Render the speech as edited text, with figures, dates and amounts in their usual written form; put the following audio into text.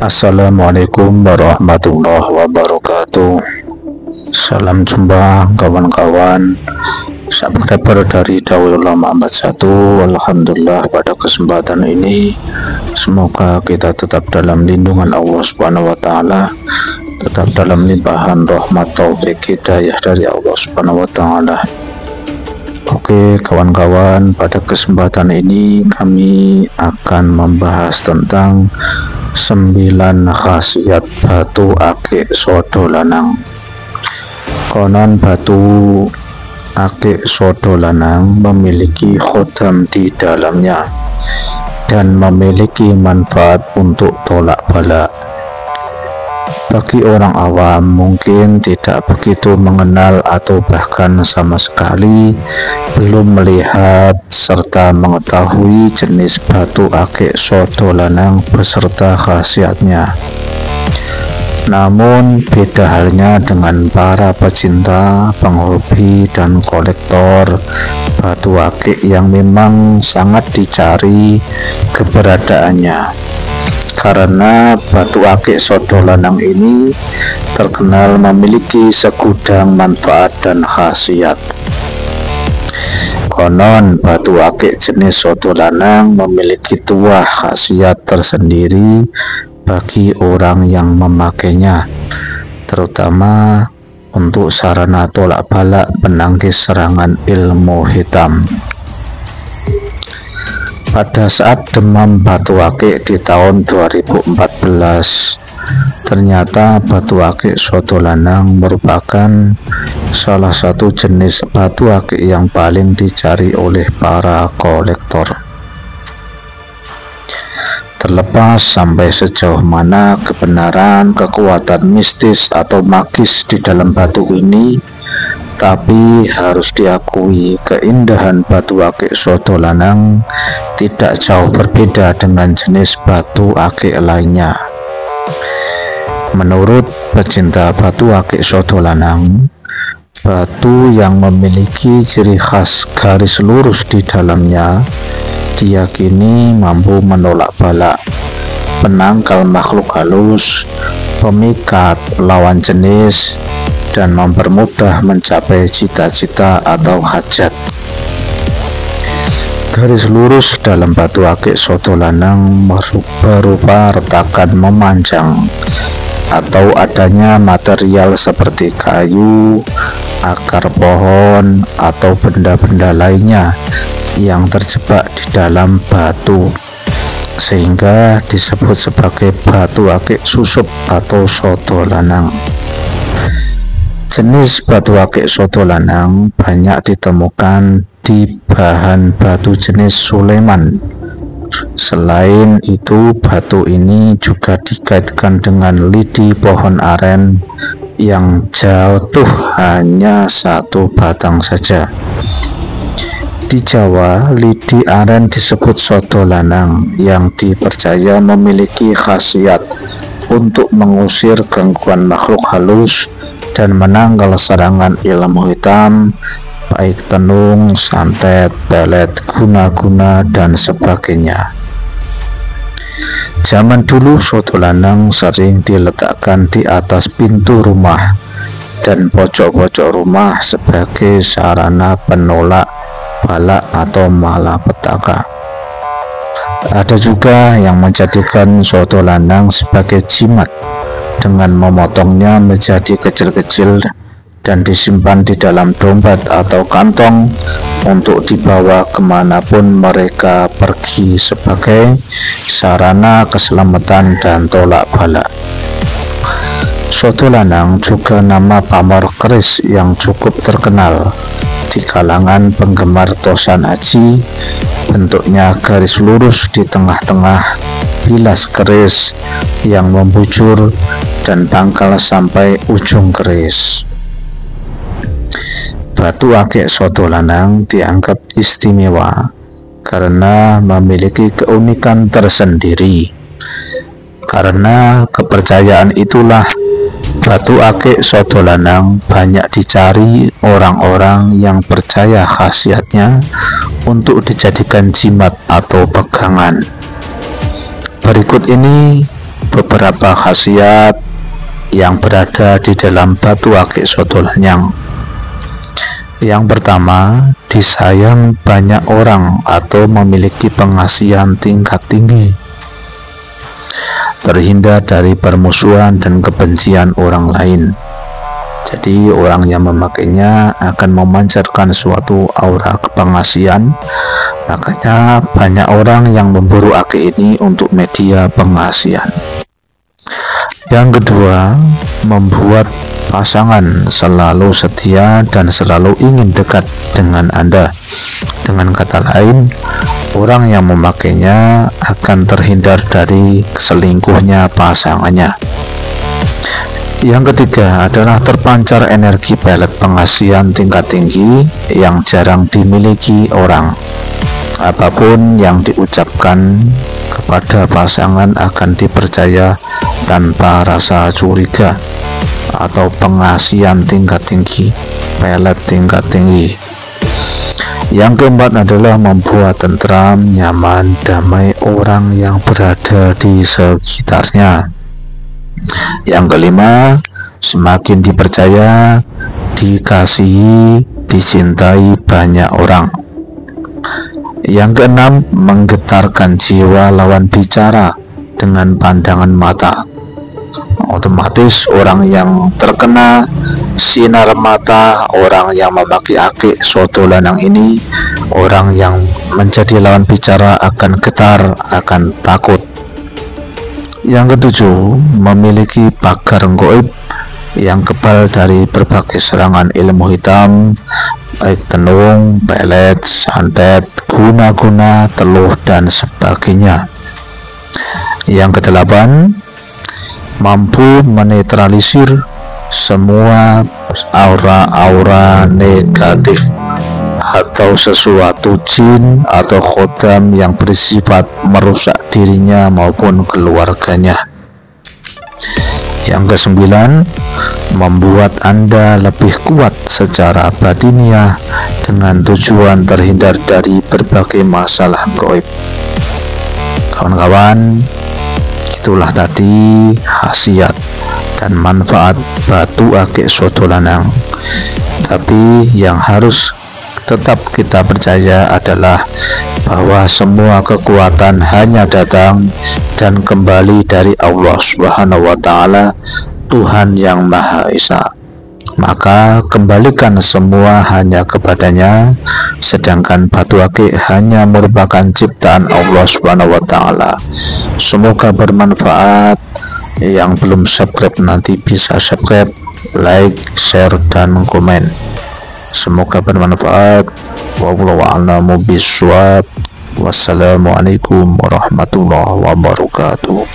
Assalamualaikum warahmatullahi wabarakatuh. Salam jumpa kawan-kawan subscriber dari Dawulullah Muhammad 1. Alhamdulillah, pada kesempatan ini semoga kita tetap dalam lindungan Allah Subhanahu wa taala, tetap dalam limpahan rahmat taufik hidayah dari Allah Subhanahu wa taala. Oke kawan-kawan, pada kesempatan ini kami akan membahas tentang 9 khasiat batu akik sodo lanang. Konon batu akik sodo lanang memiliki khodam di dalamnya dan memiliki manfaat untuk tolak bala. Bagi orang awam mungkin tidak begitu mengenal atau bahkan sama sekali belum melihat serta mengetahui jenis batu akik sodo lanang beserta khasiatnya. Namun beda halnya dengan para pecinta, penghobi, dan kolektor batu akik yang memang sangat dicari keberadaannya. Karena batu akik sodo lanang ini terkenal memiliki segudang manfaat dan khasiat. Konon batu akik jenis sodo lanang memiliki dua khasiat tersendiri bagi orang yang memakainya, terutama untuk sarana tolak bala penangkis serangan ilmu hitam. Pada saat demam batu akik di tahun 2014, ternyata batu akik sodo lanang merupakan salah satu jenis batu akik yang paling dicari oleh para kolektor. Terlepas sampai sejauh mana kebenaran, kekuatan mistis atau magis di dalam batu ini, tapi harus diakui keindahan batu akik sodo lanang tidak jauh berbeda dengan jenis batu akik lainnya. Menurut pecinta batu akik sodo lanang, batu yang memiliki ciri khas garis lurus di dalamnya diyakini mampu menolak bala, penangkal makhluk halus, pemikat lawan jenis, dan mempermudah mencapai cita-cita atau hajat. Garis lurus dalam batu akik sodo lanang berupa retakan memanjang atau adanya material seperti kayu, akar pohon, atau benda-benda lainnya yang terjebak di dalam batu, sehingga disebut sebagai batu akik susup atau sodo lanang. Jenis batu akik sodo lanang banyak ditemukan di bahan batu jenis Sulaiman. Selain itu, batu ini juga dikaitkan dengan lidi pohon aren yang jatuh hanya satu batang saja. Di Jawa, lidi aren disebut sodo lanang yang dipercaya memiliki khasiat untuk mengusir gangguan makhluk halus dan menangkal serangan ilmu hitam, baik tenung, santet, pelet, guna-guna, dan sebagainya. Zaman dulu sodo lanang sering diletakkan di atas pintu rumah dan pojok-pojok rumah sebagai sarana penolak bala atau malapetaka. Ada juga yang menjadikan sodo lanang sebagai jimat dengan memotongnya menjadi kecil-kecil dan disimpan di dalam dompet atau kantong untuk dibawa kemanapun mereka pergi sebagai sarana keselamatan dan tolak bala. Sodo lanang juga nama pamor keris yang cukup terkenal di kalangan penggemar tosan haji. Bentuknya garis lurus di tengah-tengah, bilas keris yang membujur, dan pangkal sampai ujung keris. Batu akik sodo lanang dianggap istimewa karena memiliki keunikan tersendiri. Karena kepercayaan itulah batu akik sodo lanang banyak dicari orang-orang yang percaya khasiatnya untuk dijadikan jimat atau pegangan. Berikut ini beberapa khasiat yang berada di dalam batu akik sotolanyang. Yang pertama, disayang banyak orang atau memiliki pengasihan tingkat tinggi, terhindar dari permusuhan dan kebencian orang lain. Jadi orang yang memakainya akan memancarkan suatu aura kepengasihan. Makanya banyak orang yang memburu akik ini untuk media pengasihan. Yang kedua, membuat pasangan selalu setia dan selalu ingin dekat dengan Anda. Dengan kata lain, orang yang memakainya akan terhindar dari selingkuhnya pasangannya. Yang ketiga adalah terpancar energi pelet pengasihan tingkat tinggi yang jarang dimiliki orang. Apapun yang diucapkan kepada pasangan akan dipercaya tanpa rasa curiga, atau pengasihan tingkat tinggi, pelet tingkat tinggi. Yang keempat adalah membuat tentram, nyaman, damai orang yang berada di sekitarnya. Yang kelima, semakin dipercaya, dikasihi, dicintai banyak orang. Yang keenam, menggetarkan jiwa lawan bicara dengan pandangan mata. Otomatis orang yang terkena sinar mata orang yang memakai akik soto lanang ini, orang yang menjadi lawan bicara akan getar, akan takut. Yang ketujuh, memiliki pagar gaib yang kebal dari berbagai serangan ilmu hitam, baik tenung, pelet, santet, guna-guna, teluh, dan sebagainya. Yang kedelapan, mampu menetralisir semua aura-aura negatif atau sesuatu jin atau khodam yang bersifat merusak dirinya maupun keluarganya. Yang kesembilan, membuat Anda lebih kuat secara batiniah dengan tujuan terhindar dari berbagai masalah gaib. Kawan-kawan, itulah tadi khasiat dan manfaat batu akik soto lanang. Tapi yang harus tetap kita percaya adalah bahwa semua kekuatan hanya datang dan kembali dari Allah Subhanahu wa Ta'ala, Tuhan yang Maha Esa. Maka kembalikan semua hanya kepadanya, sedangkan batu akik hanya merupakan ciptaan Allah Subhanahu wa Ta'ala. Semoga bermanfaat. Yang belum subscribe nanti bisa subscribe, like, share, dan komen. Semoga bermanfaat. Wallahu a'lamu bishawab. Wassalamualaikum warahmatullahi wabarakatuh.